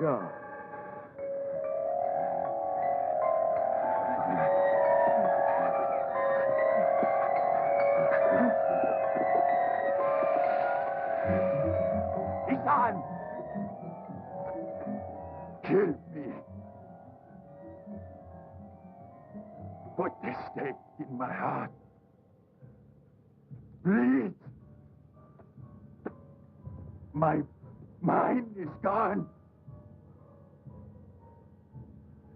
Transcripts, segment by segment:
go. He's on! Kill me. Put this stake in my heart. Please. My mind is gone.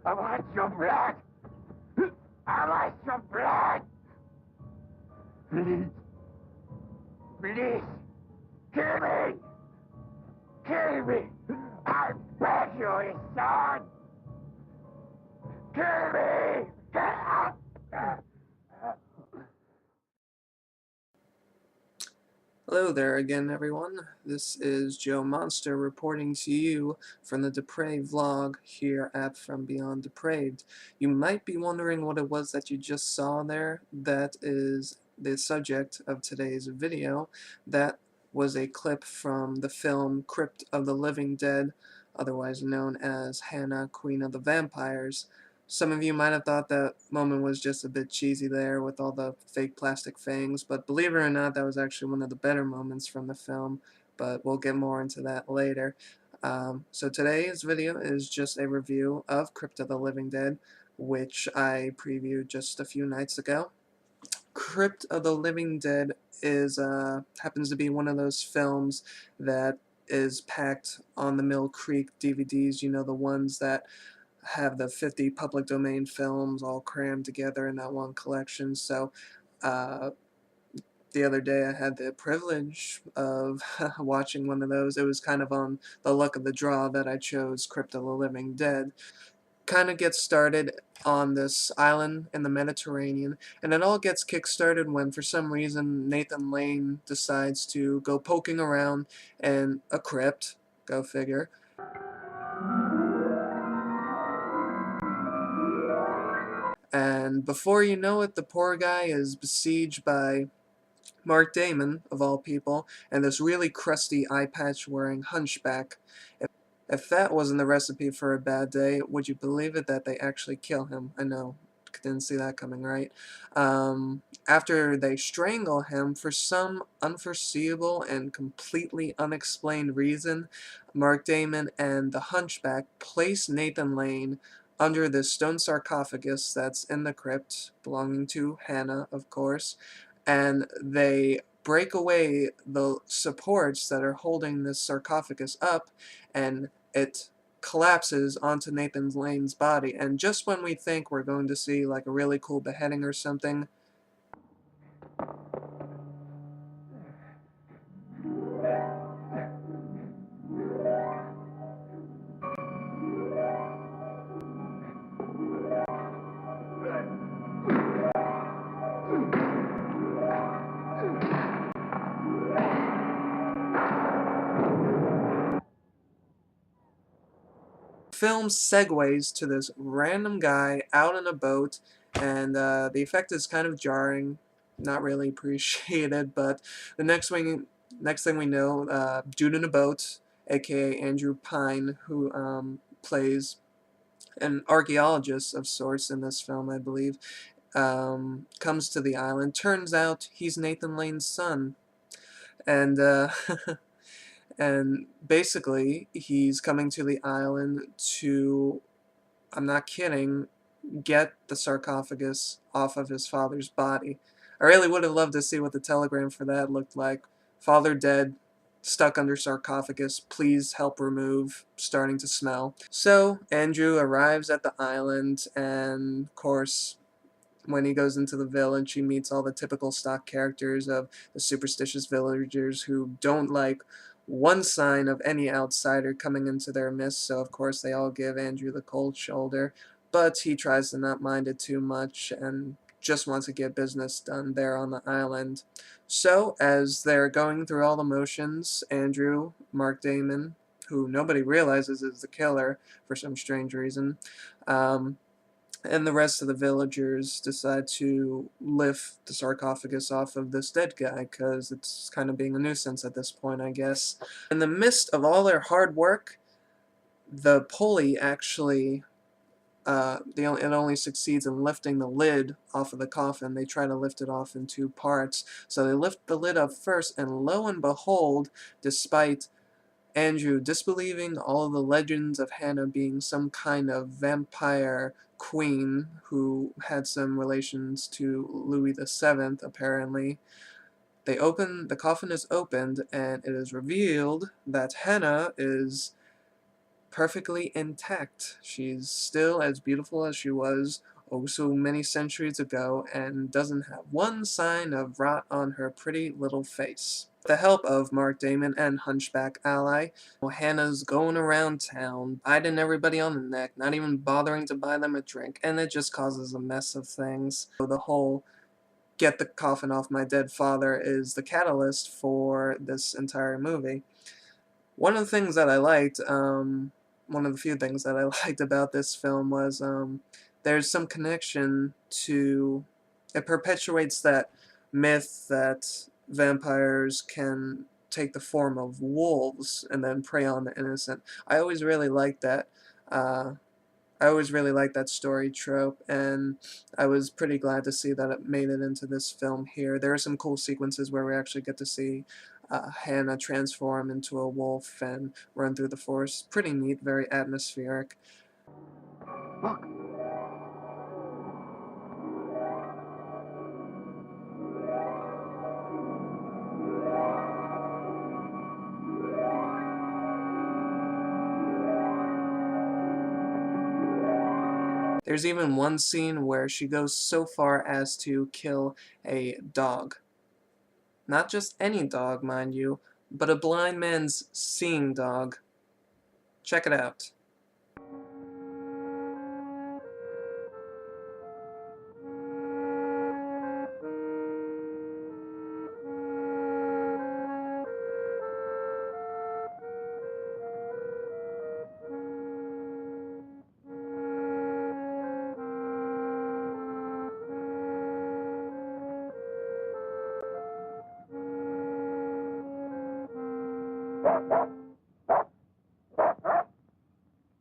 I want your blood. I want your blood. Please. Please. Kill me. Kill me. I beg you, his son. Kill me. Hello there again, everyone. This is Joe Monster reporting to you from the DepraVlog here at From Beyond Depraved. You might be wondering what it was that you just saw there. That is the subject of today's video. That was a clip from the film Crypt of the Living Dead, otherwise known as Hannah, Queen of the Vampires. Some of you might have thought that moment was just a bit cheesy there with all the fake plastic fangs, but believe it or not, that was actually one of the better moments from the film, but we'll get more into that later. So today's video is just a review of Crypt of the Living Dead, which I previewed just a few nights ago. Crypt of the Living Dead is happens to be one of those films that is packed on the Mill Creek DVDs, you know, the ones that have the 50 public domain films all crammed together in that one collection. So the other day I had the privilege of watching one of those. It was kind of on the luck of the draw that I chose Crypt of the Living Dead. Kind of gets started on this island in the Mediterranean, and it all gets kick-started when for some reason Nathan Lane decides to go poking around in a crypt, go figure. And before you know it, the poor guy is besieged by Mark Damon, of all people, and this really crusty eye patch wearing hunchback. If that wasn't the recipe for a bad day, would you believe it that they actually kill him? I know, didn't see that coming, right? After they strangle him, for some unforeseeable and completely unexplained reason, Mark Damon and the hunchback place Nathan Lane under this stone sarcophagus that's in the crypt, belonging to Hannah, of course, and they break away the supports that are holding this sarcophagus up, and it collapses onto Nathan Lane's body. And just when we think we're going to see like a really cool beheading or something, film segues to this random guy out on a boat, and the effect is kind of jarring, not really appreciated, but the next thing we know, dude in a boat, aka Andrew Pine, who plays an archaeologist of sorts in this film, I believe, comes to the island. Turns out he's Nathan Lane's son, and and basically he's coming to the island to, I'm not kidding, get the sarcophagus off of his father's body. I really would have loved to see what the telegram for that looked like. Father dead, stuck under sarcophagus, please help remove, starting to smell. So Andrew arrives at the island, and of course when he goes into the village he meets all the typical stock characters of the superstitious villagers who don't like one sign of any outsider coming into their midst, so of course they all give Andrew the cold shoulder, but he tries to not mind it too much and just wants to get business done there on the island. So as they're going through all the motions, Andrew, Mark Damon, who nobody realizes is the killer for some strange reason, and the rest of the villagers decide to lift the sarcophagus off of this dead guy because it's kind of being a nuisance at this point, I guess. In the midst of all their hard work, the pulley actually, it only succeeds in lifting the lid off of the coffin. They try to lift it off in two parts. So they lift the lid up first, and lo and behold, despite Andrew disbelieving all of the legends of Hannah being some kind of vampire queen who had some relations to Louis VII, apparently, the coffin is opened, and it is revealed that Hannah is perfectly intact. She's still as beautiful as she was oh so many centuries ago, and doesn't have one sign of rot on her pretty little face. With the help of Mark Damon and Hunchback Ally, Hannah's going around town, biting everybody on the neck, not even bothering to buy them a drink, and it just causes a mess of things. So the whole get the coffin off my dead father is the catalyst for this entire movie. One of the things that I liked, one of the few things that I liked about this film was there's some connection to, it perpetuates that myth that vampires can take the form of wolves and then prey on the innocent. I always really liked that. I always really liked that story trope, and I was pretty glad to see that it made it into this film here. There are some cool sequences where we actually get to see Hannah transform into a wolf and run through the forest. Pretty neat, very atmospheric. Look. There's even one scene where she goes so far as to kill a dog. Not just any dog, mind you, but a blind man's seeing dog. Check it out.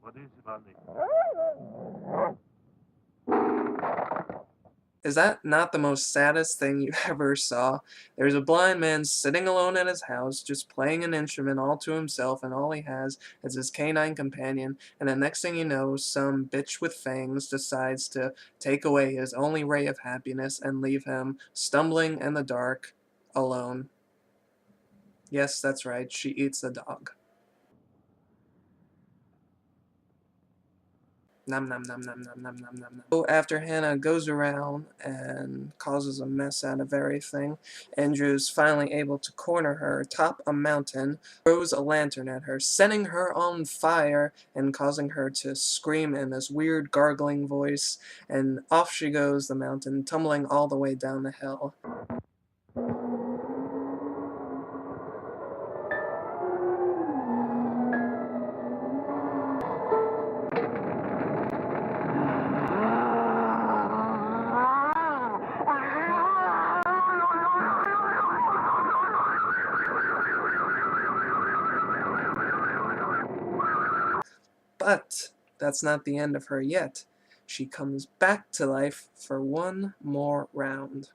What is it, Bunny? Is that not the most saddest thing you ever saw? There's a blind man sitting alone at his house, just playing an instrument all to himself, and all he has is his canine companion, and the next thing you know, some bitch with fangs decides to take away his only ray of happiness and leave him stumbling in the dark, alone. Yes, that's right, she eats the dog. Nom nom nom nom nom nom nom nom nom. So after Hannah goes around and causes a mess out of everything, Andrew's finally able to corner her atop a mountain, throws a lantern at her, setting her on fire and causing her to scream in this weird gargling voice, and off she goes the mountain, tumbling all the way down the hill. But that's not the end of her yet. She comes back to life for one more round.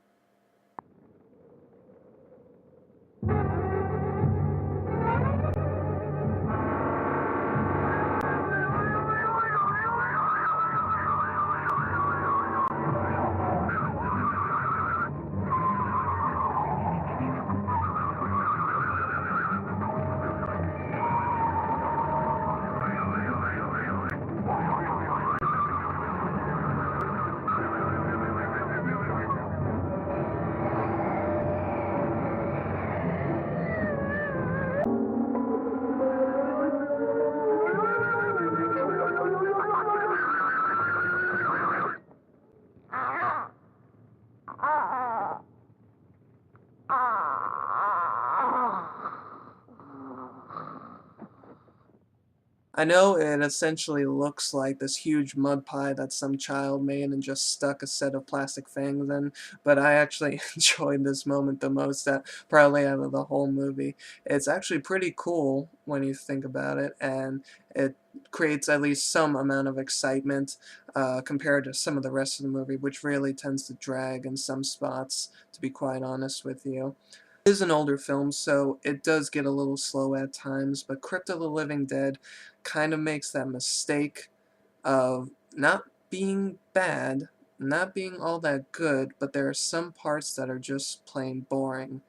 I know it essentially looks like this huge mud pie that some child made and just stuck a set of plastic fangs in, but I actually enjoyed this moment the most, probably out of the whole movie. It's actually pretty cool when you think about it, and it creates at least some amount of excitement compared to some of the rest of the movie, which really tends to drag in some spots, to be quite honest with you. It is an older film, so it does get a little slow at times, but Crypt of the Living Dead kind of makes that mistake of not being bad, not being all that good, but there are some parts that are just plain boring.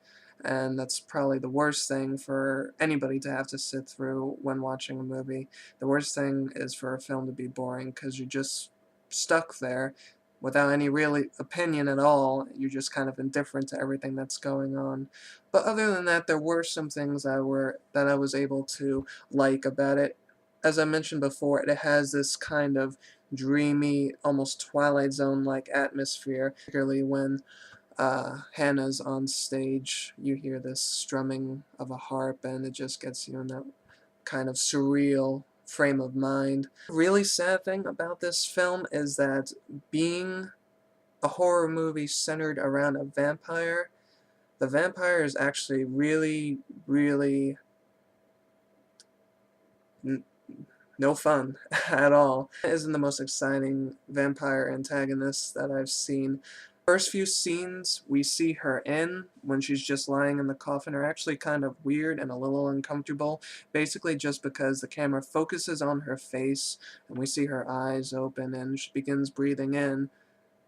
And that's probably the worst thing for anybody to have to sit through when watching a movie. The worst thing is for a film to be boring, because you're just stuck there without any real opinion at all. You're just kind of indifferent to everything that's going on. But other than that, there were some things that I was able to like about it. As I mentioned before, it has this kind of dreamy, almost Twilight Zone-like atmosphere, particularly when Hannah's on stage. You hear this strumming of a harp, and it just gets you in that kind of surreal frame of mind. The really sad thing about this film is that being a horror movie centered around a vampire, the vampire is actually really, really no fun at all. It isn't the most exciting vampire antagonist that I've seen. First few scenes we see her in, when she's just lying in the coffin, are actually kind of weird and a little uncomfortable, basically just because the camera focuses on her face and we see her eyes open and she begins breathing in,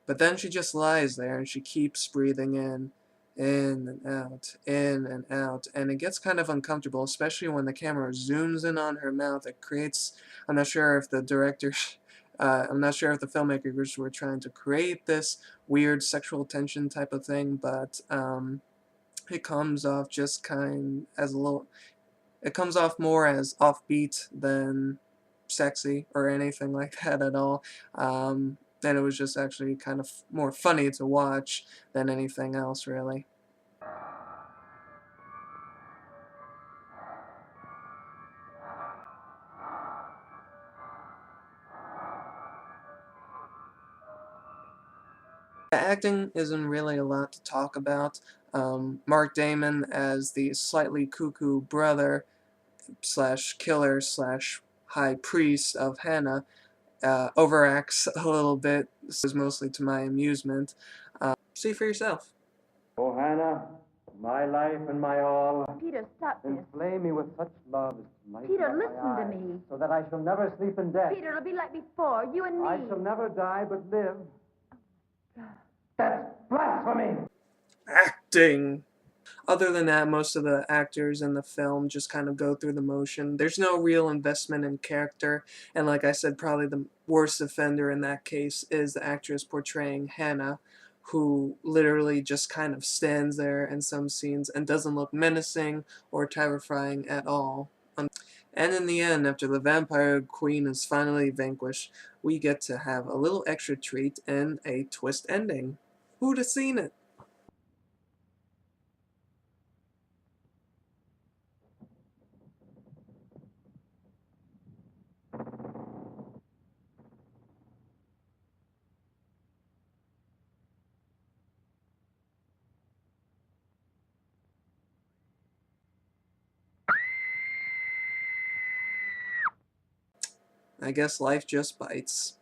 but then she just lies there and she keeps breathing in and out, and it gets kind of uncomfortable, especially when the camera zooms in on her mouth. It creates, I'm not sure if the directors, I'm not sure if the filmmakers were trying to create this weird sexual tension type of thing, but it comes off just kind as a little, it comes off more as offbeat than sexy or anything like that at all. And it was just actually kind of more funny to watch than anything else, really. The acting isn't really a lot to talk about. Mark Damon as the slightly cuckoo brother slash killer slash high priest of Hannah overacts a little bit. This is mostly to my amusement. See for yourself. Oh, Hannah, my life and my all. Peter, stop this. Inflame me with such love as to light Peter, up my listen to eyes, me. so that I shall never sleep in death. Peter, it'll be like before, you and me. I shall never die but live. That's blasphemy! Acting! Other than that, most of the actors in the film just kind of go through the motion. There's no real investment in character, and like I said, probably the worst offender in that case is the actress portraying Hannah, who literally just kind of stands there in some scenes and doesn't look menacing or terrifying at all. And in the end, after the vampire queen is finally vanquished, we get to have a little extra treat and a twist ending. Who'd have seen it? I guess life just bites.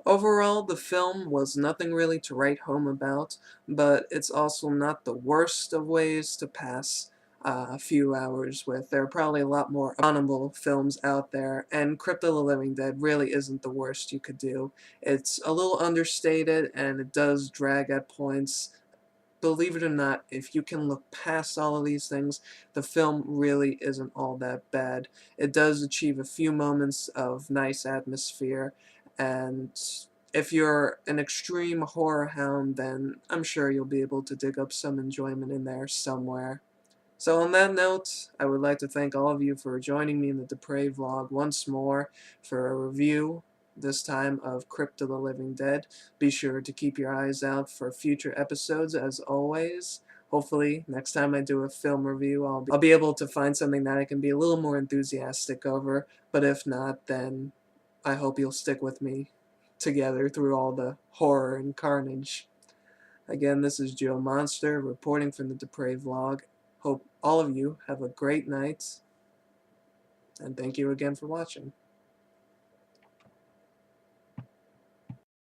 Overall, the film was nothing really to write home about, but it's also not the worst of ways to pass a few hours with. There are probably a lot more abominable films out there, and Crypt of the Living Dead really isn't the worst you could do. It's a little understated, and it does drag at points. Believe it or not, if you can look past all of these things, the film really isn't all that bad. It does achieve a few moments of nice atmosphere, and if you're an extreme horror hound, then I'm sure you'll be able to dig up some enjoyment in there somewhere. So on that note, I would like to thank all of you for joining me in the DepraVlog once more for a review, this time of Crypt of the Living Dead. Be sure to keep your eyes out for future episodes as always. Hopefully, next time I do a film review, I'll be able to find something that I can be a little more enthusiastic over, but if not, then I hope you'll stick with me together through all the horror and carnage. Again, this is Joe Monster reporting from the DepraVlog. Hope all of you have a great night, and thank you again for watching.